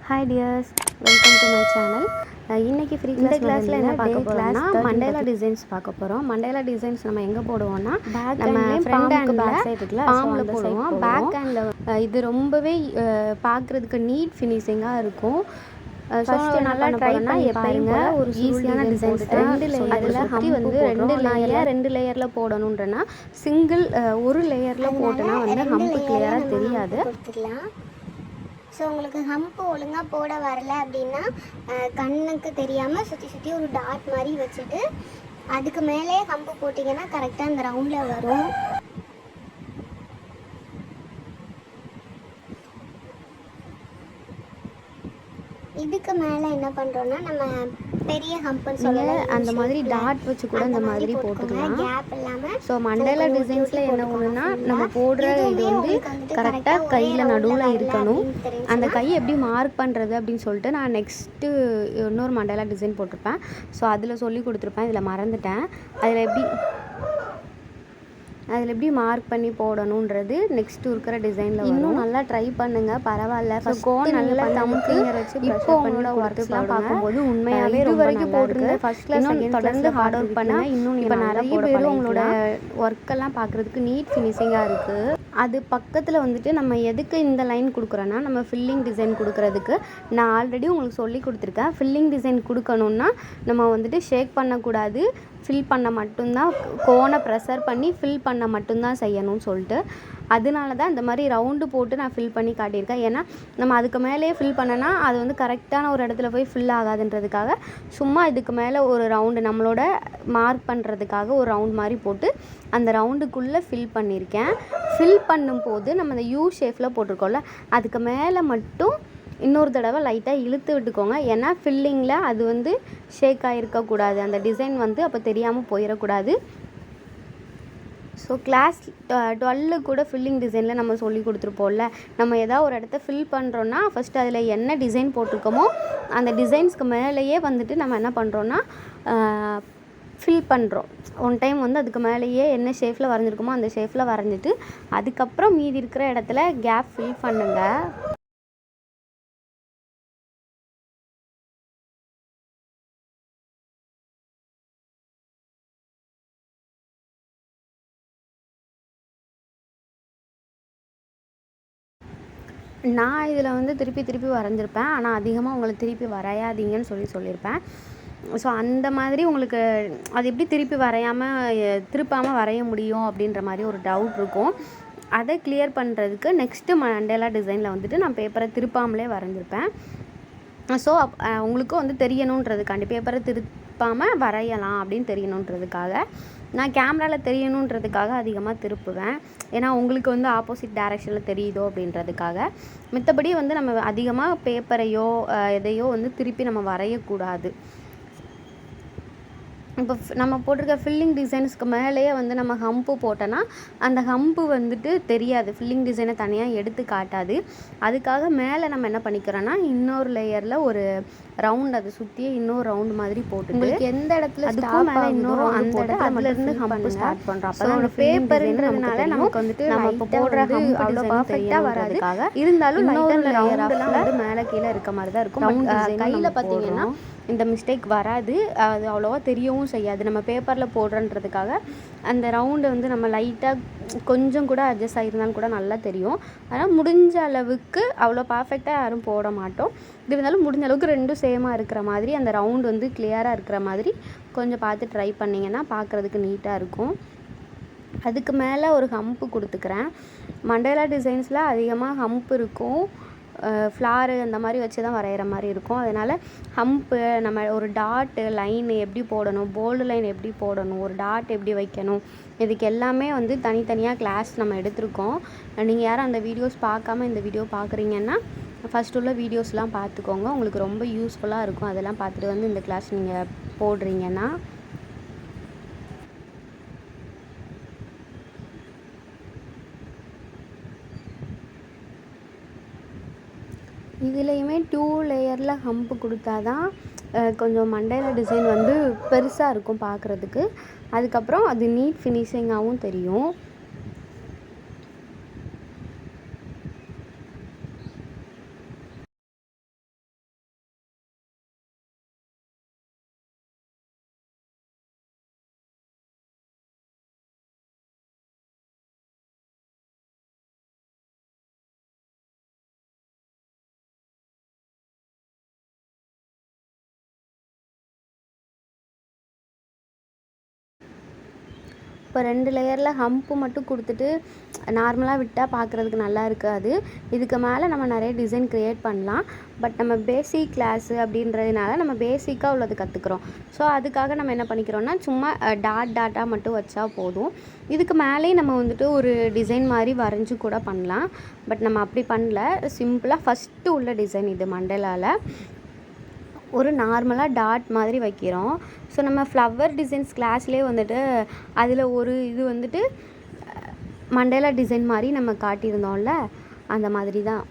Hi tears, welcome to my channel. இன்றைக்கி free இந்த கிளாஸில் என்ன பார்க்க போகிறோம்னா மண்டேலா டிசைன்ஸ் பார்க்க போகிறோம். மண்டேலா டிசைன்ஸ் நம்ம எங்கே போடுவோம்னா நம்ம ஃப்ரண்ட் அண்ட் பேக் சைடுக்குள்ள பாம்பில் போடுவோம். பேக் ஹேண்டில் இது ரொம்பவே பார்க்குறதுக்கு நீட் ஃபினிஷிங்காக இருக்கும். ஃபஸ்ட்டு நல்லா ட்ரை பண்ணி பாருங்க. ஒரு ஈஸியான டிசைன்ஸ் 2 லேயரில் ஹம்பி வந்து 2 லேயரில் போடணுன்றனா சிங்கிள் ஒரு லேயரில் போட்டோன்னா வந்து ஹம்பு கிளியராக தெரியாது. ஸோ உங்களுக்கு ஹம்பு ஒழுங்காக போட வரல அப்படின்னா கண்ணுக்கு தெரியாமல் சுற்றி ஒரு டாட் மாதிரி வச்சுட்டு அதுக்கு மேலே ஹம்பு போட்டிங்கன்னா கரெக்டாக அந்த ரவுண்டில் வரும். இதுக்கு மேலே என்ன பண்ணுறோன்னா நம்ம பெரிய ஹம்புன்னு சொல்லலாம். அந்த மாதிரி டாட் வச்சு கூட இந்த மாதிரி போட்டுக்கலாம். கேப் இல்லாமல். ஸோ மண்டேலா டிசைன்ஸில் என்ன ஒன்றுனா நம்ம போடுற இது வந்து கரெக்டாக கையில் நடுவில் இருக்கணும். அந்த கை எப்படி மார்க் பண்ணுறது அப்படின்னு சொல்லிட்டு நான் நெக்ஸ்ட்டு இன்னொரு மண்டேலா டிசைன் போட்டிருப்பேன். ஸோ அதில் சொல்லி கொடுத்துருப்பேன். இதில் மறந்துட்டேன். அதில் எப்படி மார்க் பண்ணி போடணுன்றது நெக்ஸ்ட்டு இருக்கிற டிசைனில் இன்னும் நல்லா ட்ரை பண்ணுங்கள். பரவாயில்ல. கோன் நல்லா தமுக்கு இப்போ உங்களோட ஒர்க்ஸ்லாம் பார்க்கும்போது உண்மையாகவே இது வரைக்கும் போட்டிருந்தேன். ஃபஸ்ட் கிளாஸ் தொடர்ந்து ஹார்ட் ஒர்க் பண்ணுங்கள். இன்னும் இப்போ நிறைய பேர் உங்களோட ஒர்க்கெல்லாம் பார்க்குறதுக்கு நீட் ஃபினிஷிங்காக இருக்குது. அது பக்கத்தில் வந்துட்டு நம்ம எதுக்கு இந்த லைன் கொடுக்குறோன்னா நம்ம ஃபில்லிங் டிசைன் கொடுக்குறதுக்கு. நான் ஆல்ரெடி உங்களுக்கு சொல்லி கொடுத்துருக்கேன். ஃபில்லிங் டிசைன் கொடுக்கணுன்னா நம்ம வந்துட்டு ஷேக் பண்ணக்கூடாது, ஃபில் பண்ண மட்டும்தான், கோனை ப்ரெஷர் பண்ணி ஃபில் பண்ண மட்டும்தான் செய்யணும்னு சொல்லிட்டு அதனால தான் இந்த மாதிரி ரவுண்டு போட்டு நான் ஃபில் பண்ணி காட்டியிருக்கேன். ஏன்னா நம்ம அதுக்கு மேலேயே ஃபில் பண்ணனா அது வந்து கரெக்டான ஒரு இடத்துல போய் ஃபில் ஆகாதுன்றதுக்காக சும்மா இதுக்கு மேலே ஒரு ரவுண்டு நம்மளோட மார்க் பண்ணுறதுக்காக ஒரு ரவுண்ட் மாதிரி போட்டு அந்த ரவுண்டுக்குள்ளே ஃபில் பண்ணியிருக்கேன். ஃபில் பண்ணும்போது நம்ம இந்த யூ ஷேப்பில் போட்டிருக்கோம்ல அதுக்கு மேலே மட்டும் இன்னொரு தடவை லைட்டாக இழுத்து விட்டுக்கோங்க. ஏன்னா ஃபில்லிங்கில் அது வந்து ஷேக் ஆகிருக்கக்கூடாது. அந்த டிசைன் வந்து அப்போ தெரியாமல் போயிடக்கூடாது. ஸோ கிளாஸ் 12 கூட ஃபில்லிங் டிசைனில் நம்ம சொல்லி கொடுத்துருப்போம்ல. நம்ம ஏதாவது ஒரு இடத்த ஃபில் பண்ணுறோன்னா ஃபஸ்ட்டு அதில் என்ன டிசைன் போட்டிருக்கோமோ அந்த டிசைன்ஸ்க்கு மேலேயே வந்துட்டு நம்ம என்ன பண்ணுறோன்னா ஃபில் பண்ணுறோம். ஒன் டைம் வந்து அதுக்கு மேலேயே என்ன ஷேப்பில் வரைஞ்சிருக்கோமோ அந்த ஷேப்பில் வரைஞ்சிட்டு அதுக்கப்புறம் மீதி இருக்கிற இடத்துல கேப் ஃபில் பண்ணுங்கள். நான் இதில் வந்து திருப்பி வரைஞ்சிருப்பேன். ஆனால் அதிகமாக உங்களை திருப்பி வரையாதீங்கன்னு சொல்லியிருப்பேன். ஸோ அந்த மாதிரி உங்களுக்கு அது எப்படி திருப்பாமல் வரைய முடியும் அப்படின்ற மாதிரி ஒரு டவுட் இருக்கும். அதை கிளியர் பண்ணுறதுக்கு நெக்ஸ்ட்டு மண்டேலா டிசைனில் வந்துட்டு நான் பேப்பரை திருப்பாமலே வரைஞ்சிருப்பேன். ஸோ உங்களுக்கு வந்து தெரியணுன்றதுக்காண்டி பேப்பரை திருப்பாமல் வரையலாம் அப்படின்னு தெரியணுன்றதுக்காக நான் கேமராவில் தெரியணுன்றதுக்காக அதிகமாக திருப்புவேன். ஏன்னா உங்களுக்கு வந்து ஆப்போசிட் டைரெக்ஷனில் தெரியுதோ அப்படின்றதுக்காக. மற்றபடி வந்து நம்ம அதிகமாக பேப்பரையோ எதையோ வந்து திருப்பி நம்ம வரையக்கூடாது. இப்போ நம்ம போட்டிருக்க ஃபில்லிங் டிசைன்ஸ்க்கு மேலேயே வந்து நம்ம ஹம்பு போட்டோன்னா அந்த ஹம்பு வந்துட்டு தெரியாது, ஃபில்லிங் டிசைனை தனியாக எடுத்து காட்டாது. அதுக்காக மேலே நம்ம என்ன பண்ணிக்கிறோன்னா இன்னொரு லேயரில் ஒரு ரவுண்ட் அதை சுற்றி இன்னொரு ரவுண்டு மாதிரி போட்டு உங்களுக்கு எந்த இடத்துல அதுக்கும் மேலே இன்னொரு அந்த இடத்துல அதுலேருந்து ஹம்பு ஸ்டார்ட் பண்ணுறோம். அப்போ தான் பேப்பருன்றதுனால நமக்கு வந்துட்டு நம்ம இப்போ போடுற ஹம்பு அவ்வளோ பர்ஃபெக்டாக வராதுக்காக இருந்தாலும் இன்னொரு லேயரெல்லாம் வந்து மேலே கீழே இருக்க மாதிரி தான் இருக்கும். கையில் பார்த்தீங்கன்னா இந்த மிஸ்டேக் வராது. அது அவ்வளோவா தெரியவும் செய்யாது. நம்ம பேப்பரில் போடுறன்றதுக்காக அந்த ரவுண்டு வந்து நம்ம லைட்டாக கொஞ்சம் கூட அட்ஜஸ்ட் ஆகிருந்தாலும் கூட நல்லா தெரியும். அதனால் முடிஞ்ச அளவுக்கு அவ்வளோ பர்ஃபெக்டாக யாரும் போட மாட்டோம். இது இருந்தாலும் முடிஞ்ச அளவுக்கு ரெண்டும் சேமாக இருக்கிற மாதிரி அந்த ரவுண்டு வந்து கிளியராக இருக்கிற மாதிரி கொஞ்சம் பார்த்து ட்ரை பண்ணிங்கன்னா பார்க்குறதுக்கு நீட்டாக இருக்கும். அதுக்கு மேலே ஒரு ஹம்பு கொடுத்துக்கிறேன். மண்டேலா டிசைன்ஸில் அதிகமாக ஹம்ப் இருக்கும். ஃப்ளாரு அந்த மாதிரி வச்சு தான் வரைகிற மாதிரி இருக்கும். அதனால் ஹம்ப்பு நம்ம ஒரு டாட்டு லைனு எப்படி போடணும், போல்டு லைன் எப்படி போடணும், ஒரு டாட் எப்படி வைக்கணும், இதுக்கு எல்லாமே வந்து தனித்தனியாக கிளாஸ் நம்ம எடுத்திருக்கோம். நீங்கள் யாரும் அந்த வீடியோஸ் பார்க்காம இந்த வீடியோ பார்க்குறீங்கன்னா ஃபஸ்ட்டு உள்ள வீடியோஸ்லாம் பார்த்துக்கோங்க. உங்களுக்கு ரொம்ப யூஸ்ஃபுல்லாக இருக்கும். அதெல்லாம் பார்த்துட்டு வந்து இந்த கிளாஸ் நீங்கள் போடுறீங்கன்னா. இதுலேயுமே 2 லேயரில் ஹம்பு கொடுத்தா தான் கொஞ்சம் மண்டேலா டிசைன் வந்து பெருசாக இருக்கும் பார்க்குறதுக்கு. அதுக்கப்புறம் அது நீட் ஃபினிஷிங்காகவும் தெரியும். இப்போ 2 லேயரில் ஹம்ப்பு மட்டும் கொடுத்துட்டு நார்மலாக விட்டால் பார்க்குறதுக்கு நல்லா இருக்காது. இதுக்கு மேலே நம்ம நிறைய டிசைன் க்ரியேட் பண்ணலாம். பட் நம்ம பேசிக் கிளாஸு அப்படின்றதுனால நம்ம பேசிக்காக உள்ளது கற்றுக்குறோம். ஸோ அதுக்காக நம்ம என்ன பண்ணிக்கிறோன்னா சும்மா டாட்டாக மட்டும் வச்சா போதும். இதுக்கு மேலேயும் நம்ம வந்துட்டு ஒரு டிசைன் மாதிரி வரைஞ்சி கூட பண்ணலாம். பட் நம்ம அப்படி பண்ணல. சிம்பிளாக ஃபஸ்ட்டு உள்ள டிசைன் இது மண்டலாவில் ஒரு நார்மலாக டாட் மாதிரி வைக்கிறோம். ஸோ நம்ம ஃப்ளவர் டிசைன்ஸ் கிளாஸ்லேயே வந்துட்டு அதில் ஒரு இது வந்துட்டு மண்டேலா டிசைன் மாதிரி நம்ம காட்டியிருந்தோம்ல, அந்த மாதிரி தான்.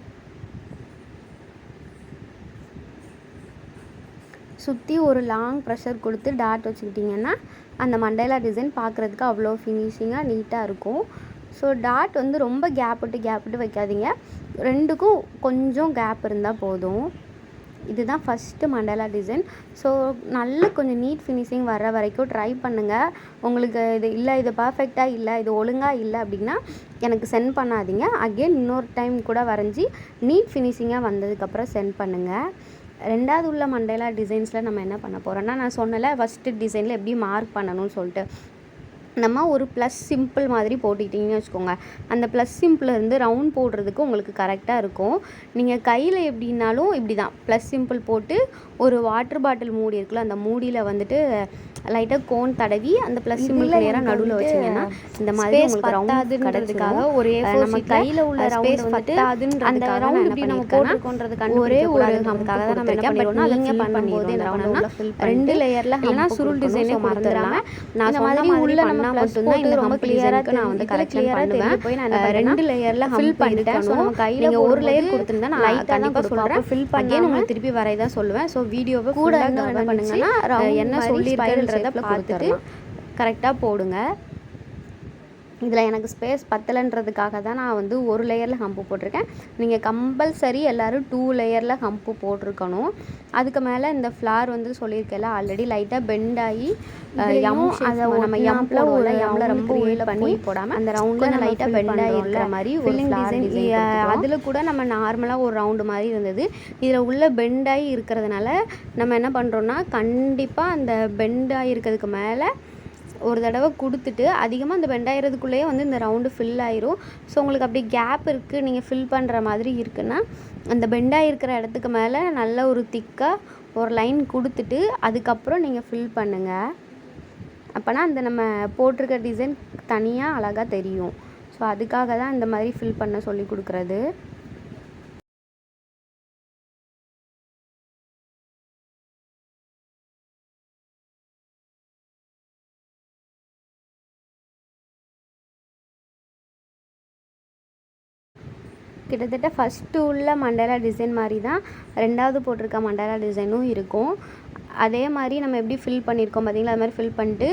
சுற்றி ஒரு லாங் ப்ரெஷர் கொடுத்து டாட் வச்சுக்கிட்டிங்கன்னா அந்த மண்டேலா டிசைன் பார்க்குறதுக்கு அவ்வளோ ஃபினிஷிங்காக நீட்டாக இருக்கும். ஸோ டாட் வந்து ரொம்ப கேப் விட்டு வைக்காதீங்க. ரெண்டுக்கும் கொஞ்சம் கேப் இருந்தால் போதும். இதுதான் ஃபஸ்ட்டு மண்டேலா டிசைன். ஸோ நல்ல கொஞ்சம் நீட் ஃபினிஷிங் வர்ற வரைக்கும் ட்ரை பண்ணுங்கள். உங்களுக்கு இது பர்ஃபெக்டாக இல்லை, இது ஒழுங்காக இல்லை அப்படின்னா எனக்கு சென்ட் பண்ணாதீங்க. அகெயின் இன்னொரு டைம் கூட வரைஞ்சி நீட் ஃபினிஷிங்காக வந்ததுக்கப்புறம் சென்ட் பண்ணுங்கள். 2வது உள்ள மண்டேலா டிசைன்ஸில் நம்ம என்ன பண்ண போகிறோன்னா, நான் சொன்னல ஃபஸ்ட்டு டிசைனில் எப்படி மார்க் பண்ணணும்னு சொல்லிட்டு, நம்ம ஒரு ப்ளஸ் சிம்பிள் மாதிரி போட்டுக்கிட்டிங்கன்னு வச்சுக்கோங்க. அந்த ப்ளஸ் சிம்பிளிலேருந்து ரவுண்ட் போடுறதுக்கு உங்களுக்கு கரெக்டாக இருக்கும். நீங்கள் கையில் எப்படின்னாலும் இப்படி தான் ப்ளஸ் சிம்பிள் போட்டு ஒரு வாட்டர் பாட்டில் மூடி இருக்குல்ல, அந்த மூடியில் வந்துட்டு லைட்டாக கோன் தடவி அந்த ப்ளஸ் சிம்பிள் கிளியராக நடுவில் வச்சிங்கன்னா இந்த மாதிரி உங்களுக்கு ரவுண்ட் கிடைச்சதுக்காக ஒரே நம்ம கையில் உள்ள ரவுண்ட் வந்துட்டு அந்த ரவுண்ட் இப்படி நம்ம போட்டுருக்கோன்றதுக்கான ஒரே ஒரு நமக்காக தான் நம்ம என்ன பண்ணிடுவோம்னா, நீங்கள் பண்ணும்போது என்ன பண்ணணும்னா 2 லேயரில் இல்லைனா சுருள் டிசைனே மறந்துடாம நான் இந்த மாதிரி உள்ள நம்ம மட்டும்தான் இந்த ரொம்ப கிளியராக நான் வந்து கரெக்ஷன் பண்ணுவேன். போய் நான் 2 லேயரில் ஃபில் பண்ணிட்டேன். ஸோ நம்ம கையில் நீங்கள் ஒரு லேயர் கொடுத்துருந்தா நான் கண்டிப்பாக சொல்கிறேன். ஃபில் பண்ணி உங்களுக்கு திருப்பி வரைய தான் சொல்லுவேன். ஸோ வீடியோவை கூட என்ன பண்ணுங்கன்னா என்ன சொல்லியிருக்கேன்றதை பார்த்துட்டு கரெக்டாக போடுங்க. இதில் எனக்கு ஸ்பேஸ் பத்தலைன்றதுக்காக தான் நான் வந்து ஒரு லேயரில் ஹம்பு போட்டிருக்கேன். நீங்கள் கம்பல்சரி எல்லோரும் 2 லேயரில் ஹம்பு போட்டிருக்கணும். அதுக்கு மேலே இந்த ஃப்ளார் வந்து சொல்லியிருக்கல ஆல்ரெடி லைட்டாக பெண்ட் ஆகி அதை நம்ம எம்மில் ஒரு எம்மில் ரொம்ப உள்ள பண்ணி போடாமல் அந்த ரவுண்டில் லைட்டாக பெண்ட் ஆகி இருக்கிற மாதிரி ஒரு டிசைன். அதில் கூட நம்ம நார்மலாக ஒரு ரவுண்டு மாதிரி இருந்தது. இதில் உள்ள பெண்ட் ஆகி இருக்கிறதுனால நம்ம என்ன பண்ணுறோன்னா, கண்டிப்பாக அந்த பெண்ட் ஆகி இருக்கிறதுக்கு மேலே ஒரு தடவை கொடுத்துட்டு அதிகமாக அந்த பெண்டாயிரத்துக்குள்ளேயே வந்து இந்த ரவுண்டு ஃபில் ஆயிரும். ஸோ உங்களுக்கு அப்படி கேப் இருக்குது, நீங்கள் ஃபில் பண்ணுற மாதிரி இருக்குன்னா அந்த பெண்டாக இருக்கிற இடத்துக்கு மேலே நல்ல ஒரு திக்காக ஒரு லைன் கொடுத்துட்டு அதுக்கப்புறம் நீங்கள் ஃபில் பண்ணுங்கள். அப்போனா அந்த நம்ம போட்டிருக்க டிசைன் தனியாக அழகாக தெரியும். ஸோ அதுக்காக தான் இந்த மாதிரி ஃபில் பண்ண சொல்லி கொடுக்குறது. கிட்டத்தட்ட ஃபஸ்ட்டு உள்ள மண்டேலா டிசைன் மாதிரி தான் 2வது போட்டிருக்க மண்டேலா டிசைனும் இருக்கும். அதே மாதிரி நம்ம எப்படி ஃபில் பண்ணியிருக்கோம் பார்த்தீங்களா, அது மாதிரி ஃபில் பண்ணிட்டு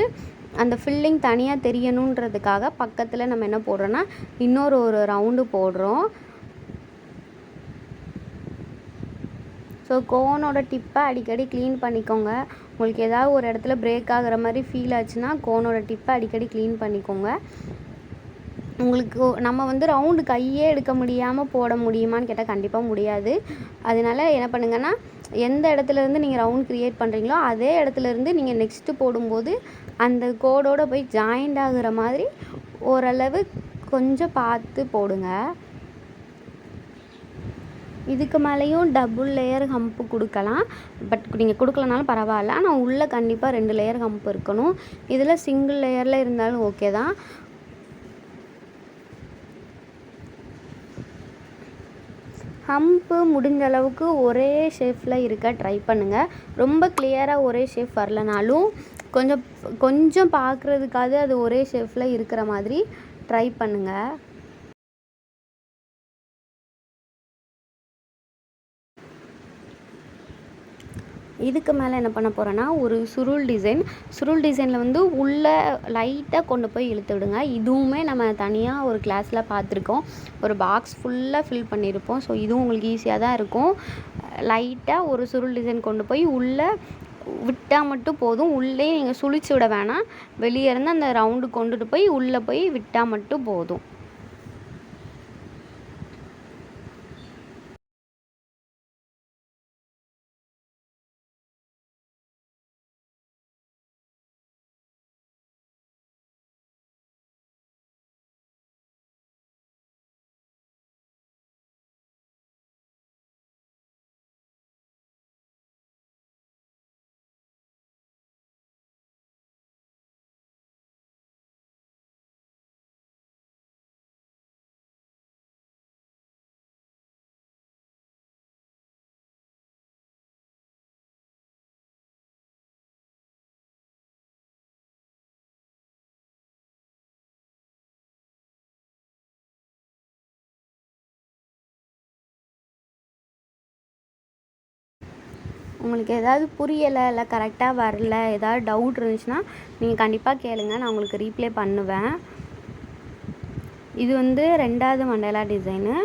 அந்த ஃபில்லிங் தனியாக தெரியணுன்றதுக்காக பக்கத்தில் நம்ம என்ன போடுறோன்னா இன்னொரு ரவுண்டு போடுறோம். ஸோ கோனோட டிப்பை அடிக்கடி க்ளீன் பண்ணிக்கோங்க. உங்களுக்கு ஏதாவது ஒரு இடத்துல பிரேக் ஆகிற மாதிரி ஃபீல் ஆச்சுன்னா கோனோட டிப்பை அடிக்கடி க்ளீன் பண்ணிக்கோங்க. உங்களுக்கு நம்ம வந்து ரவுண்டு கையே எடுக்க முடியாமல் போட முடியுமான்னு கேட்டால் கண்டிப்பாக முடியாது. அதனால என்ன பண்ணுங்கன்னா, எந்த இடத்துலேருந்து நீங்கள் ரவுண்ட் க்ரியேட் பண்ணுறீங்களோ அதே இடத்துலேருந்து நீங்கள் நெக்ஸ்ட்டு போடும்போது அந்த கோடோடு போய் ஜாயிண்ட் ஆகுற மாதிரி ஓரளவு கொஞ்சம் பார்த்து போடுங்க. இதுக்கு மேலேயும் டபுள் லேயர் ஹம்ப்பு கொடுக்கலாம். பட் நீங்கள் கொடுக்கலனாலும் பரவாயில்ல. ஆனால் உள்ளே கண்டிப்பாக 2 லேயர் ஹம்ப் இருக்கணும். இதில் சிங்கிள் லேயரில் இருந்தாலும் ஓகே தான். ஹம்ப்பு முடிஞ்ச அளவுக்கு ஒரே ஷேப்பில் இருக்க ட்ரை பண்ணுங்கள். ரொம்ப கிளியராக ஒரே ஷேப் வரலனாலும் கொஞ்சம் பார்க்குறதுக்காவது அது ஒரே ஷேப்பில் இருக்கிற மாதிரி ட்ரை பண்ணுங்கள். இதுக்கு மேலே என்ன பண்ண போகிறேன்னா, ஒரு சுருள் டிசைனில் வந்து உள்ளே லைட்டாக கொண்டு போய் இழுத்து விடுங்க. இதுவுமே நம்ம தனியாக ஒரு கிளாஸில் பார்த்துருக்கோம். ஒரு பாக்ஸ் ஃபுல்லாக ஃபில் பண்ணியிருப்போம். ஸோ இதுவும் உங்களுக்கு ஈஸியாக தான் இருக்கும். லைட்டாக ஒரு சுருள் டிசைன் கொண்டு போய் உள்ளே விட்டால் மட்டும் போதும். உள்ளே நீங்கள் சுழிச்சு விட வேணாம். வெளியே இருந்து அந்த ரவுண்டு கொண்டுட்டு போய் உள்ளே போய் விட்டால் மட்டும் போதும். உங்களுக்கு ஏதாவது புரியலை இல்லை கரெக்டாக வரல ஏதாவது டவுட் இருந்துச்சுன்னா நீங்கள் கண்டிப்பாக கேளுங்க, நான் உங்களுக்கு ரீப்ளே பண்ணுவேன். இது வந்து 2வது மண்டலா டிசைனு.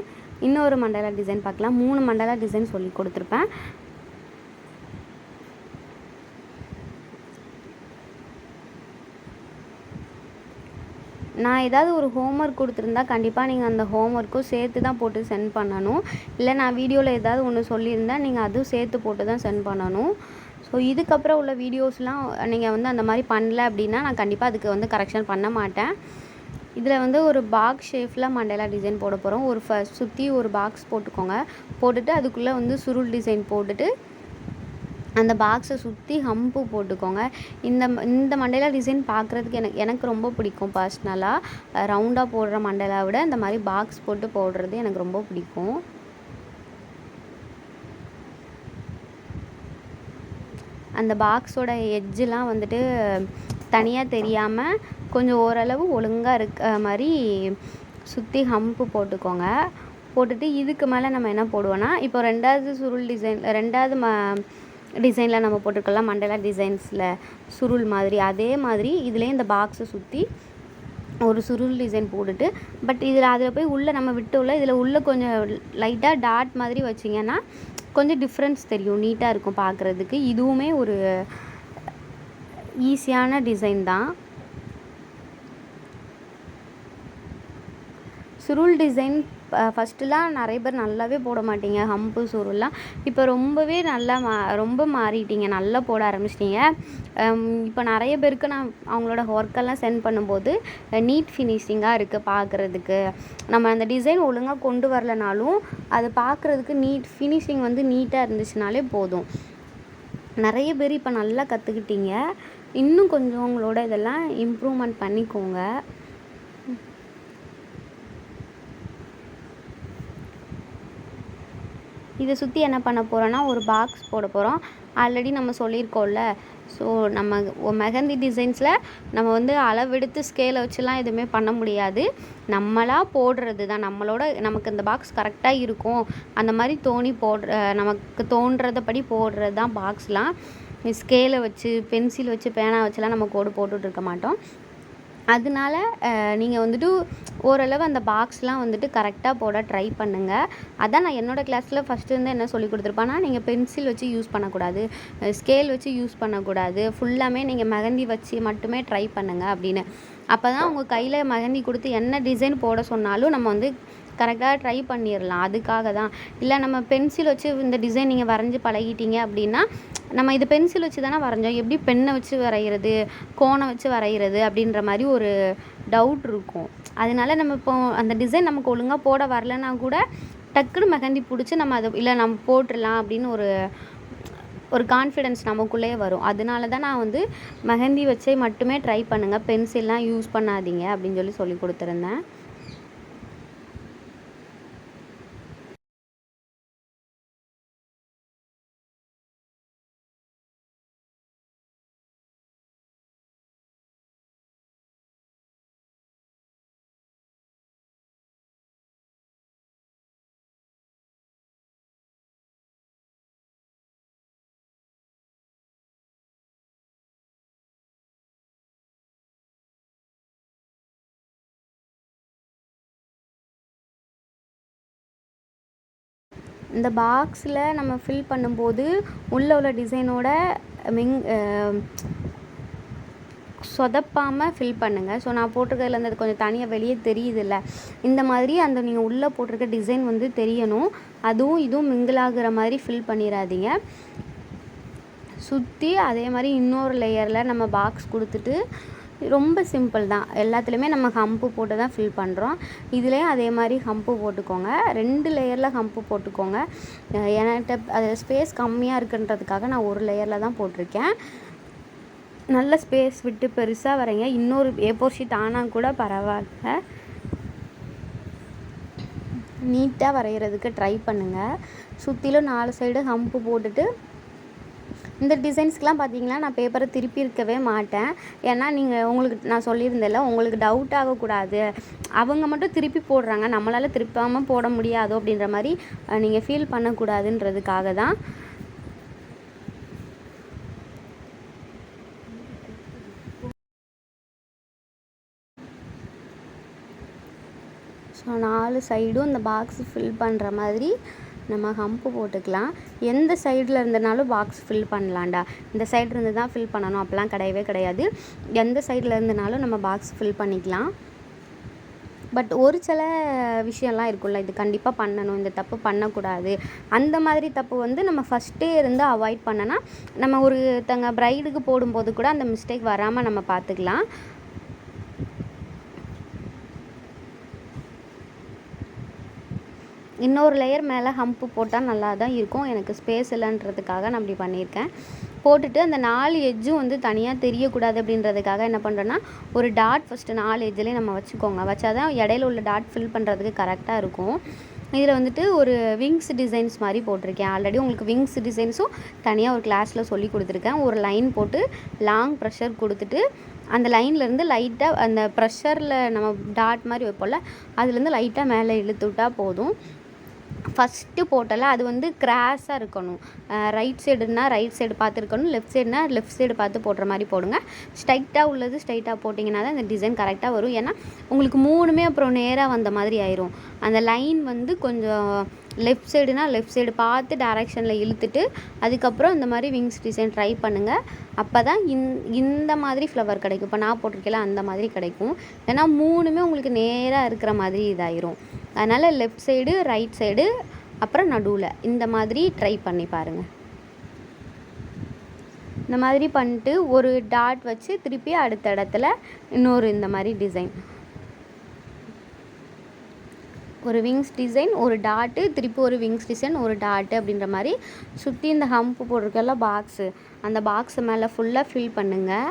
இன்னொரு மண்டலா டிசைன் பார்க்கலாம். 3 மண்டலா டிசைன் சொல்லி கொடுத்துருப்பேன். நான் ஏதாவது ஒரு ஹோம்ஒர்க் கொடுத்துருந்தா கண்டிப்பாக நீங்கள் அந்த ஹோம்ஒர்க்கும் சேர்த்து தான் போட்டு சென்ட் பண்ணணும். இல்லை நான் வீடியோவில் ஏதாவது ஒன்று சொல்லியிருந்தேன், நீங்கள் அதுவும் சேர்த்து போட்டு தான் சென்ட் பண்ணணும். ஸோ இதுக்கப்புறம் உள்ள வீடியோஸ்லாம் நீங்கள் வந்து அந்த மாதிரி பண்ணல அப்படின்னா நான் கண்டிப்பாக அதுக்கு வந்து கரெக்ஷன் பண்ண மாட்டேன். இதில் வந்து ஒரு பாக்ஸ் ஷேப்பில் மண்டலா டிசைன் போட போகிறோம். ஒரு சுற்றி ஒரு பாக்ஸ் போட்டுக்கோங்க. போட்டுட்டு அதுக்குள்ளே வந்து சுருள் டிசைன் போட்டுட்டு அந்த பாக்ஸை சுற்றி ஹம்பு போட்டுக்கோங்க. இந்த மண்டலா டிசைன் பார்க்குறதுக்கு எனக்கு ரொம்ப பிடிக்கும். பர்ஸ்னலாக ரவுண்டாக போடுற மண்டலா விட இந்த மாதிரி பாக்ஸ் போட்டு போடுறது எனக்கு ரொம்ப பிடிக்கும். அந்த பாக்ஸோட எட்ஜெலாம் வந்துட்டு தனியாக தெரியாமல் கொஞ்சம் ஓரளவு ஒழுங்காக இருக்க மாதிரி சுற்றி ஹம்பு போட்டுக்கோங்க. போட்டுட்டு இதுக்கு மேலே நம்ம என்ன போடுவோன்னா, இப்போ 2வது சுருள் டிசைன் 2வது டிசைனில் நம்ம போட்டிருக்கலாம் மண்டலா டிசைன்ஸில் சுருள் மாதிரி, அதே மாதிரி இதுலேயும் இந்த பாக்ஸை சுற்றி ஒரு சுருள் டிசைன் போட்டுட்டு, பட் அதில் போய் உள்ளே நம்ம விட்டோம்ல, இதில் உள்ளே கொஞ்சம் லைட்டாக டாட் மாதிரி வச்சிங்கன்னா கொஞ்சம் டிஃப்ரென்ஸ் தெரியும், நீட்டாக இருக்கும் பார்க்குறதுக்கு. இதுவுமே ஒரு ஈஸியான டிசைன் தான். சுருள் டிசைன் ஃபஸ்ட்டுலாம் நிறைய பேர் நல்லாவே போட மாட்டீங்க, ஹம்பு சுருள்லாம். இப்போ ரொம்பவே ரொம்ப மாறிட்டீங்க, நல்லா போட ஆரம்பிச்சிட்டிங்க. இப்போ நிறைய பேருக்கு நான் அவங்களோட ஒர்க்கெல்லாம் சென்ட் பண்ணும்போது நீட் ஃபினிஷிங்காக இருக்குது பார்க்குறதுக்கு. நம்ம அந்த டிசைன் ஒழுங்காக கொண்டு வரலனாலும் அது பார்க்குறதுக்கு ஃபினிஷிங் வந்து நீட்டாக இருந்துச்சுனாலே போதும். நிறைய பேர் இப்போ நல்லா கற்றுக்கிட்டீங்க. இன்னும் கொஞ்சம் உங்களோட இதெல்லாம் இம்ப்ரூவ்மெண்ட் பண்ணிக்கோங்க. இதை சுற்றி என்ன பண்ண போகிறோன்னா ஒரு பாக்ஸ் போட போகிறோம். ஆல்ரெடி நம்ம சொல்லியிருக்கோம்ல, ஸோ நம்ம மெஹந்தி டிசைன்ஸில் நம்ம வந்து அளவெடுத்து ஸ்கேலை வச்சுலாம் எதுவுமே பண்ண முடியாது. நம்மளாக போடுறது தான், நமக்கு இந்த பாக்ஸ் கரெக்டாக இருக்கும் அந்த மாதிரி நமக்கு தோன்றதபடி போடுறது தான் பாக்ஸ்லாம். ஸ்கேலை வச்சு பென்சில் வச்சு பேனா வச்சுலாம் நம்ம கோடு போட்டுட்ருக்க மாட்டோம். அதனால நீங்கள் வந்துட்டு ஓரளவு அந்த பாக்ஸ்லாம் வந்துட்டு கரெக்டாக போட ட்ரை பண்ணுங்கள். அதான் நான் என்னோடய கிளாஸில் ஃபஸ்ட்டு வந்து என்ன சொல்லி கொடுத்துருப்பேன்னா, நீங்கள் பென்சில் வச்சு யூஸ் பண்ணக்கூடாது, ஸ்கேல் வச்சு யூஸ் பண்ணக்கூடாது, ஃபுல்லாமே நீங்கள் மெஹந்தி வச்சு மட்டுமே ட்ரை பண்ணுங்கள் அப்படின்னு. அப்போ தான் உங்கள் கையில் மெஹந்தி கொடுத்து என்ன டிசைன் போட சொன்னாலும் நம்ம வந்து கரெக்டாக ட்ரை பண்ணிடலாம். அதுக்காக தான். இல்லை நம்ம பென்சில் வச்சு இந்த டிசைன் நீங்கள் வரைஞ்சி பழகிட்டீங்க அப்படின்னா, நம்ம இது பென்சில் வச்சு தானே வரைஞ்சோம், எப்படி பெண்ணை வச்சு வரைகிறது, கோனை வச்சு வரைகிறது அப்படின்ற மாதிரி ஒரு டவுட் இருக்கும். அதனால நம்ம இப்போ அந்த டிசைன் நமக்கு ஒழுங்காக போட வரலன்னா கூட டக்குன்னு மெஹந்தி பிடிச்சி நம்ம நம்ம போட்டுடலாம் அப்படின்னு ஒரு கான்ஃபிடென்ஸ் நமக்குள்ளேயே வரும். அதனால தான் நான் வந்து மெஹந்தி வச்சே மட்டுமே ட்ரை பண்ணுங்கள், பென்சில்லாம் யூஸ் பண்ணாதீங்க அப்படின்னு சொல்லி கொடுத்துருந்தேன். இந்த பாக்ஸில் நம்ம ஃபில் பண்ணும்போது உள்ளே உள்ள டிசைனோட சொதப்பாமல் ஃபில் பண்ணுங்கள். ஸோ நான் போட்டிருக்கிறதுல அது கொஞ்சம் தனியாக வெளியே தெரியுதில்ல, இந்த மாதிரி அந்த நீங்கள் உள்ளே போட்டிருக்க டிசைன் வந்து தெரியணும். அதுவும் இதுவும் மிங்கிளாகிற மாதிரி ஃபில் பண்ணிடாதீங்க. சுற்றி அதே மாதிரி இன்னொரு லேயரில் நம்ம பாக்ஸ் கொடுத்துட்டு, ரொம்ப சிம்பிள் தான், எல்லாத்துலேயுமே நம்ம ஹம்பு போட்டு தான் ஃபில் பண்ணுறோம். இதுலேயும் அதே மாதிரி ஹம்பு போட்டுக்கோங்க. 2 லேயரில் ஹம்பு போட்டுக்கோங்க. என்கிட்ட அது ஸ்பேஸ் கம்மியாக இருக்குன்றதுக்காக நான் ஒரு லேயரில் தான் போட்டிருக்கேன். நல்ல ஸ்பேஸ் விட்டு பெருசாக வரைங்க. இன்னொரு A4 ஷீட் ஆனால் கூட பரவாயில்ல, நீட்டாக வரைகிறதுக்கு ட்ரை பண்ணுங்கள். சுற்றிலும் 4 சைடு ஹம்பு போட்டுட்டு, இந்த டிசைன்ஸ்க்கெலாம் பார்த்தீங்கன்னா நான் பேப்பரை திருப்பி இருக்கவே மாட்டேன். ஏன்னா உங்களுக்கு நான் சொல்லியிருந்தேன்ல, உங்களுக்கு டவுட் ஆகக்கூடாது, அவங்க மட்டும் திருப்பி போடுறாங்க, நம்மளால் திருப்பாமல் போட முடியாதோ அப்படின்ற மாதிரி நீங்கள் ஃபீல் பண்ணக்கூடாதுன்றதுக்காக தான். 4 சைடும் இந்த பாக்ஸ் ஃபில் பண்ணுற மாதிரி நம்ம ஹம்பு போட்டுக்கலாம். எந்த சைடில் இருந்தனாலும் பாக்ஸ் ஃபில் பண்ணலாம்டா, இந்த சைடு இருந்து தான் ஃபில் பண்ணணும் அப்படிலாம் கிடையவே கிடையாது. எந்த சைடில் இருந்தனாலும் நம்ம பாக்ஸ் ஃபில் பண்ணிக்கலாம். பட் ஒரு சில விஷயம்லாம் இருக்குல்ல, இது கண்டிப்பாக பண்ணணும், இந்த தப்பு பண்ணக்கூடாது, அந்த மாதிரி தப்பு வந்து நம்ம ஃபஸ்ட்டே இருந்து அவாய்ட் பண்ணனா நம்ம ஒருத்தங்க ப்ரைடுக்கு போடும்போது கூட அந்த மிஸ்டேக் வராமல் நம்ம பார்த்துக்கலாம். இன்னொரு லேயர் மேலே ஹம்பு போட்டால் நல்லா தான் இருக்கும். எனக்கு ஸ்பேஸ் இல்லைன்றதுக்காக நான் அப்படி பண்ணியிருக்கேன். போட்டுட்டு அந்த 4 எட்ஜும் வந்து தனியாக தெரியக்கூடாது அப்படின்றதுக்காக என்ன பண்ணுறேன்னா, ஒரு டாட் ஃபஸ்ட்டு 4 எட்ஜ்லேயும் நம்ம வச்சுக்கோங்க. வச்சா தான் இடையில உள்ள டாட் ஃபில் பண்ணுறதுக்கு கரெக்டாக இருக்கும். இதில் வந்துட்டு ஒரு விங்ஸ் டிசைன்ஸ் மாதிரி போட்டிருக்கேன். ஆல்ரெடி உங்களுக்கு விங்ஸ் டிசைன்ஸும் தனியாக ஒரு கிளாஸில் சொல்லி கொடுத்துருக்கேன். ஒரு லைன் போட்டு லாங் ப்ரெஷர் கொடுத்துட்டு அந்த லைன்லேருந்து லைட்டாக அந்த ப்ரெஷரில் நம்ம டாட் மாதிரி வைப்போம்ல, அதுலேருந்து லைட்டாக மேலே இழுத்து விட்டால் போதும். ஃபஸ்ட்டு போட்டல அது வந்து கிராஸாக இருக்கணும். ரைட் சைடுனா ரைட் சைடு பார்த்து இருக்கணும், லெஃப்ட் சைடுனா லெஃப்ட் சைடு பார்த்து போடுற மாதிரி போடுங்க. ஸ்ட்ரைட்டாக உள்ளது ஸ்ட்ரைட்டாக போட்டிங்கன்னா தான் இந்த டிசைன் கரெக்டாக வரும். ஏன்னா உங்களுக்கு 3மே அப்புறம் நேராக வந்த மாதிரி ஆயிரும். அந்த லைன் வந்து கொஞ்சம் லெஃப்ட் சைடுனா லெஃப்ட் சைடு பார்த்து டைரெக்ஷனில் இழுத்துட்டு அதுக்கப்புறம் இந்த மாதிரி விங்ஸ் டிசைன் ட்ரை பண்ணுங்கள். அப்போ தான் இந்த மாதிரி ஃப்ளவர் கிடைக்கும். இப்போ நான் போட்டிருக்கேன் அந்த மாதிரி கிடைக்கும். ஏன்னா 3மே உங்களுக்கு நேராக இருக்கிற மாதிரி இதாயிரும். அதனால் லெஃப்ட் சைடு ரைட் சைடு அப்புறம் நடுவில் இந்த மாதிரி ட்ரை பண்ணி பாருங்கள். இந்த மாதிரி பண்ணிட்டு ஒரு டாட் வச்சு திருப்பி அடுத்த இடத்துல இன்னொரு இந்த மாதிரி டிசைன், ஒரு விங்ஸ் டிசைன், ஒரு டாட்டு, திருப்பி ஒரு விங்ஸ் டிசைன், ஒரு டாட்டு அப்படின்ற மாதிரி சுற்றி இந்த ஹம்பு போட்டிருக்கல பாக்ஸு, அந்த பாக்ஸு மேலே ஃபுல்லாக ஃபில் பண்ணுங்கள்.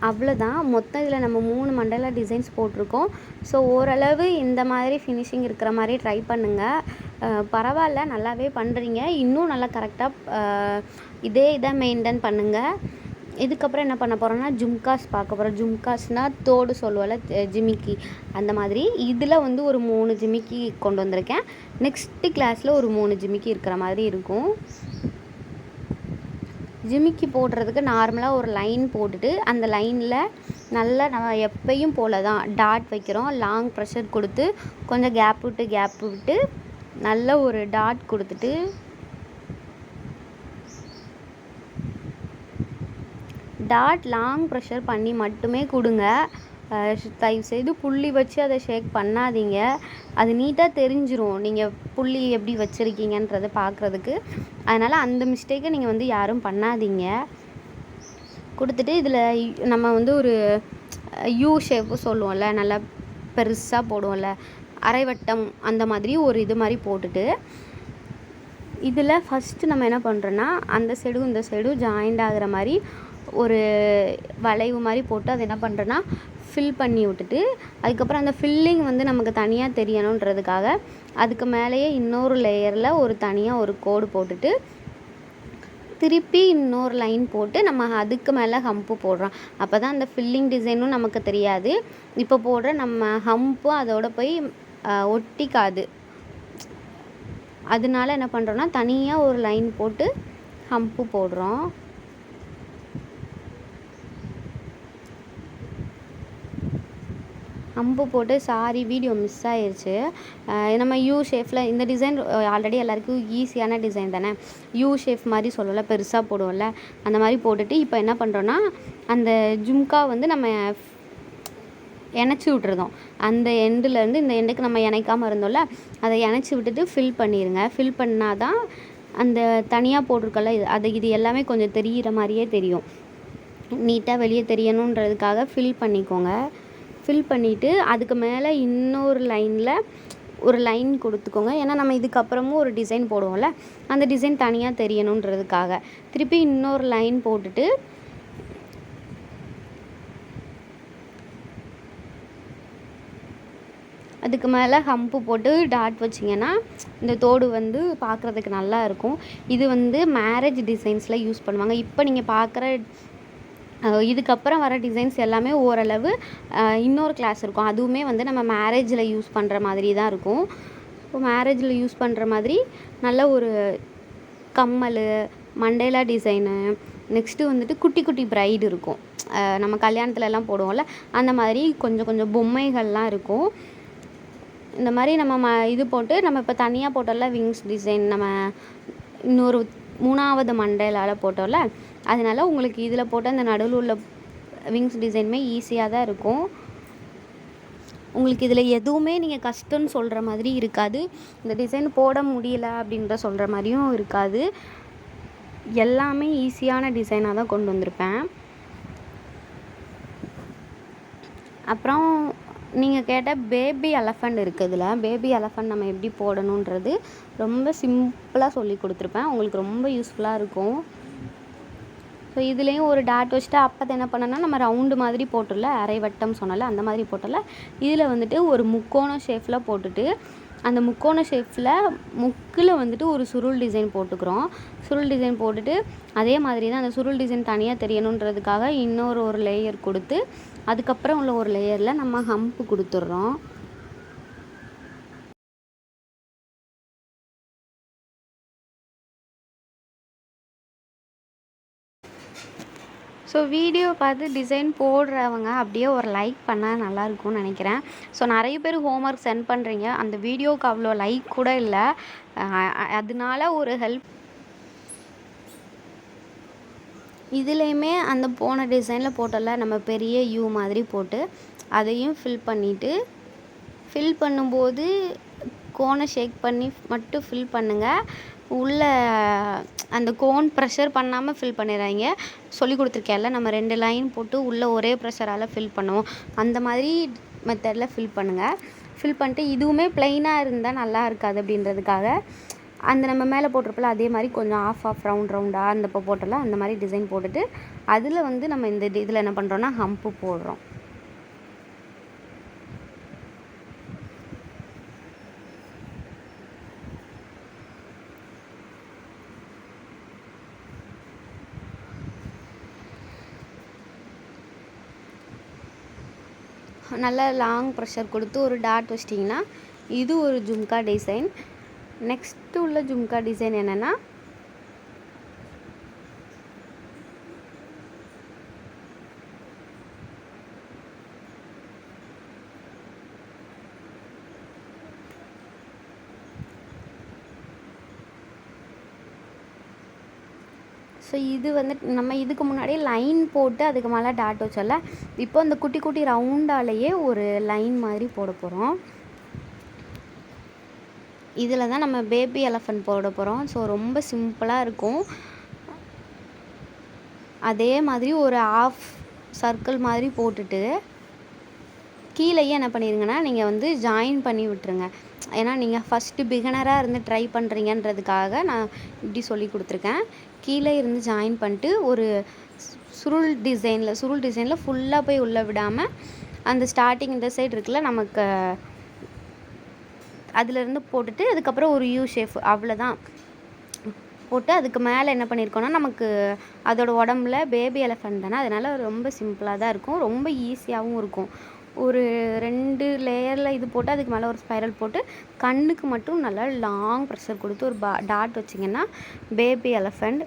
அவ்வளோதான். மொத்தம் இதில் நம்ம 3 மண்டலா டிசைன்ஸ் போட்டிருக்கோம். ஸோ ஓரளவு இந்த மாதிரி ஃபினிஷிங் இருக்கிற மாதிரி ட்ரை பண்ணுங்கள். பரவாயில்ல, நல்லாவே பண்ணுறீங்க. இன்னும் நல்லா கரெக்டாக இதை மெயின்டைன் பண்ணுங்கள். இதுக்கப்புறம் என்ன பண்ண போகிறோன்னா ஜும்காஸ் பார்க்க போகிறோம். ஜும்காஸ்னால் தோடு சொல்லுவோம்ல, ஜிமிக்கி, அந்த மாதிரி. இதில் வந்து ஒரு 3 ஜிமிக்கி கொண்டு வந்திருக்கேன். நெக்ஸ்ட்டு கிளாஸில் ஒரு 3 ஜிமிக்கி இருக்கிற மாதிரி இருக்கும். ஜிமிக்கி போடுறதுக்கு நார்மலாக ஒரு லைன் போட்டுட்டு அந்த லைனில் நல்லா நம்ம எப்பயும் போல தான் டாட் வைக்கிறோம். லாங் ப்ரெஷர் கொடுத்து கொஞ்சம் கேப் விட்டு நல்ல ஒரு டாட் கொடுத்துட்டு டாட் லாங் ப்ரெஷர் பண்ணி மட்டுமே கொடுங்க. தயவுசெய்து புள்ளி வச்சு அதை ஷேக் பண்ணாதீங்க. அது நீட்டாக தெரிஞ்சிரும் நீங்கள் புள்ளி எப்படி வச்சுருக்கீங்கன்றதை பார்க்குறதுக்கு. அதனால் அந்த மிஸ்டேக்கை நீங்கள் வந்து யாரும் பண்ணாதீங்க. கொடுத்துட்டு இதில் நம்ம வந்து ஒரு யூ ஷேப்பு சொல்லுவோம்ல, நல்லா பெருசாக போடுவோம்ல, அரைவட்டம் அந்த மாதிரி ஒரு இது மாதிரி போட்டுட்டு இதில் ஃபஸ்ட்டு நம்ம என்ன பண்ணுறோன்னா அந்த சைடும் இந்த சைடும் ஜாயிண்ட் ஆகிற மாதிரி ஒரு வளைவு மாதிரி போட்டு அதை என்ன பண்ணுறேன்னா ஃபில் பண்ணி விட்டுட்டு அதுக்கப்புறம் அந்த ஃபில்லிங் வந்து நமக்கு தனியாக தெரியணுன்றதுக்காக அதுக்கு மேலேயே இன்னொரு லேயரில் ஒரு தனியாக ஒரு கோடு போட்டுட்டு திருப்பி இன்னொரு லைன் போட்டு நம்ம அதுக்கு மேலே ஹம்பு போடுறோம். அப்போ தான் அந்த ஃபில்லிங் டிசைனும் நமக்கு தெரியாது. இப்போ போடுற நம்ம ஹம்பும் அதோட போய் ஒட்டிக்காது. அதனால என்ன பண்ணுறோன்னா தனியாக ஒரு லைன் போட்டு ஹம்பு போடுறோம். ஹம்பு போட்டு வீடியோ மிஸ் ஆயிடுச்சு. நம்ம யூ ஷேப்பில் இந்த டிசைன் ஆல்ரெடி எல்லாருக்கும் ஈஸியான டிசைன் தானே. யூ ஷேப் மாதிரி சொல்லலை, பெருசாக போடுவோம்ல, அந்த மாதிரி போட்டுட்டு இப்போ என்ன பண்ணுறோன்னா அந்த ஜும்கா வந்து நம்ம இணைச்சி விட்டுருந்தோம். அந்த எண்டுலேருந்து இந்த எண்டுக்கு நம்ம இணைக்காமல் இருந்தோம்ல, அதை இணைச்சி விட்டுட்டு ஃபில் பண்ணிடுங்க. ஃபில் பண்ணால் தான் அந்த தனியாக போட்டிருக்கல இது எல்லாமே கொஞ்சம் தெரிகிற மாதிரியே தெரியும். நீட்டாக வெளியே தெரியணுன்றதுக்காக ஃபில் பண்ணிக்கோங்க. ஃபில் பண்ணிவிட்டு அதுக்கு மேலே இன்னொரு லைனில் ஒரு லைன் கொடுத்துக்கோங்க. ஏன்னா நம்ம இதுக்கப்புறமும் ஒரு டிசைன் போடுவோம்ல, அந்த டிசைன் தனியாக தெரியணுன்றதுக்காக திருப்பி இன்னொரு லைன் போட்டுட்டு அதுக்கு மேலே ஹம்பு போட்டு டாட் வச்சிங்கன்னா இந்த தோடு வந்து பார்க்குறதுக்கு நல்லா இருக்கும். இது வந்து மேரேஜ் டிசைன்ஸில் யூஸ் பண்ணுவாங்க. இப்போ நீங்கள் பார்க்குற இதுக்கப்புறம் வர டிசைன்ஸ் எல்லாமே ஓரளவு இன்னொரு கிளாஸ் இருக்கும். அதுவுமே வந்து நம்ம மேரேஜில் யூஸ் பண்ணுற மாதிரி தான் இருக்கும். இப்போ மேரேஜில் யூஸ் பண்ணுற மாதிரி நல்ல ஒரு கம்மல், மண்டேலா டிசைனு, நெக்ஸ்ட்டு வந்துட்டு குட்டி குட்டி ப்ரைடு இருக்கும். நம்ம கல்யாணத்துலலாம் போடுவோம்ல, அந்த மாதிரி கொஞ்சம் கொஞ்சம் பொம்மைகள்லாம் இருக்கும். இந்த மாதிரி நம்ம இது போட்டு நம்ம இப்போ தனியாக போட்டோம்ல விங்ஸ் டிசைன், நம்ம இன்னொரு 3வது மண்டேலாவில் போட்டோம்ல, அதனால் உங்களுக்கு இதில் போட்ட அந்த நடுவில் உள்ள விங்ஸ் டிசைனுமே ஈஸியாக தான் இருக்கும். உங்களுக்கு இதில் எதுவுமே நீங்கள் கஷ்டம்னு சொல்கிற மாதிரி இருக்காது. இந்த டிசைன் போட முடியல அப்படின்ற சொல்கிற மாதிரியும் இருக்காது. எல்லாமே ஈஸியான டிசைனாக தான் கொண்டு வந்திருப்பேன். அப்புறம் நீங்கள் கேட்ட பேபி எலஃபண்ட் இருக்குது. இதில் பேபி எலஃபண்ட் நம்ம எப்படி போடணுன்றது ரொம்ப சிம்பிளாக சொல்லி கொடுத்துருப்பேன். உங்களுக்கு ரொம்ப யூஸ்ஃபுல்லாக இருக்கும். ஸோ இதுலேயும் ஒரு டாட் வச்சுட்டு அப்போ என்ன பண்ணேன்னா நம்ம ரவுண்டு மாதிரி போட்டுடல, அரை வட்டம் சொன்னால அந்த மாதிரி போட்டல. இதில் வந்துட்டு ஒரு முக்கோண ஷேப்பில் போட்டுட்டு அந்த முக்கோண ஷேப்பில் முக்கில் வந்துட்டு ஒரு சுருள் டிசைன் போட்டுக்கிறோம். சுருள் டிசைன் போட்டுட்டு அதே மாதிரி தான் அந்த சுருள் டிசைன் தனியாக தெரியணுன்றதுக்காக ஒரு லேயர் கொடுத்து அதுக்கப்புறம் உள்ள ஒரு லேயரில் நம்ம ஹம்பு கொடுத்துட்றோம். ஸோ வீடியோ பார்த்து டிசைன் போடுறவங்க அப்படியே ஒரு லைக் பண்ணால் நல்லாயிருக்கும்னு நினைக்கிறேன். ஸோ நிறைய பேர் ஹோம்ஒர்க் சென்ட் பண்ணுறீங்க, அந்த வீடியோவுக்கு அவ்வளோ லைக் கூட இல்லை. அதனால ஒரு ஹெல்ப். இதுலேயுமே அந்த போன டிசைனில் போட்டோம்ல நம்ம பெரிய யூ மாதிரி போட்டு அதையும் ஃபில் பண்ணிவிட்டு, ஃபில் பண்ணும்போது கோனை ஷேக் பண்ணி மட்டும் ஃபில் பண்ணுங்கள். உள்ள அந்த கோன் ப்ரெஷர் பண்ணாமல் ஃபில் பண்ணிடுறாங்க. சொல்லி கொடுத்துருக்கேன்ல, நம்ம 2 லைன் போட்டு உள்ளே ஒரே ப்ரெஷரால் ஃபில் பண்ணுவோம். அந்த மாதிரி மெத்தடில் ஃபில் பண்ணுங்கள். ஃபில் பண்ணிட்டு இதுவுமே ப்ளைனாக இருந்தால் நல்லா இருக்காது அப்படின்றதுக்காக அந்த நம்ம மேலே போட்டிருப்பல அதே மாதிரி கொஞ்சம் ஆஃப் ரவுண்டாக அந்த இப்போ போட்டல அந்த மாதிரி டிசைன் போட்டுட்டு அதில் வந்து நம்ம இந்த இதில் என்ன பண்ணுறோன்னா ஹம்பு போடுறோம். நல்லா லாங் ப்ரெஷர் கொடுத்து ஒரு டாட் வச்சிட்டிங்கன்னா இது ஒரு ஜும்கா டிசைன். நெக்ஸ்ட்டு உள்ள ஜும்கா டிசைன் என்னென்னா ஸோ இது வந்து நம்ம இதுக்கு முன்னாடியே லைன் போட்டு அதுக்கு மேலே டாட் வச்சோம்ல, இப்போ அந்த குட்டி குட்டி ரவுண்டாலேயே ஒரு லைன் மாதிரி போட போகிறோம். இதில் தான் நம்ம பேபி எலஃபண்ட் போட போகிறோம். ஸோ ரொம்ப சிம்பிளாக இருக்கும். அதே மாதிரி ஒரு ஆஃப் சர்க்கிள் மாதிரி போட்டுட்டு கீழேயே என்ன பண்ணிடுங்கன்னா நீங்கள் வந்து ஜாயின் பண்ணி விட்டுருங்க. ஏன்னா நீங்கள் ஃபஸ்ட்டு பிகினராக இருந்து ட்ரை பண்ணுறீங்கன்றதுக்காக நான் இப்படி சொல்லி கொடுத்துருக்கேன். கீழே இருந்து ஜாயின் பண்ணிட்டு ஒரு சுருள் டிசைனில் ஃபுல்லாக போய் உள்ளே விடாமல் அந்த ஸ்டார்டிங் இந்த சைடு இருக்குல்ல நமக்கு அதிலேருந்து போட்டுட்டு அதுக்கப்புறம் ஒரு யூ ஷேப் அவ்வளோதான் போட்டு அதுக்கு மேலே என்ன பண்ணியிருக்கோன்னா நமக்கு அதோட உடம்புல பேபி எலஃபண்ட் தானே, அதனால் ரொம்ப சிம்பிளாக தான் இருக்கும். ரொம்ப ஈஸியாகவும் இருக்கும். ஒரு 2 லேயரில் இது போட்டு அதுக்கு மேலே ஒரு ஸ்பைரல் போட்டு கண்ணுக்கு மட்டும் நல்லா லாங் ப்ரெஷர் கொடுத்து ஒரு டாட் வச்சிங்கன்னா பேபி எலஃபண்ட்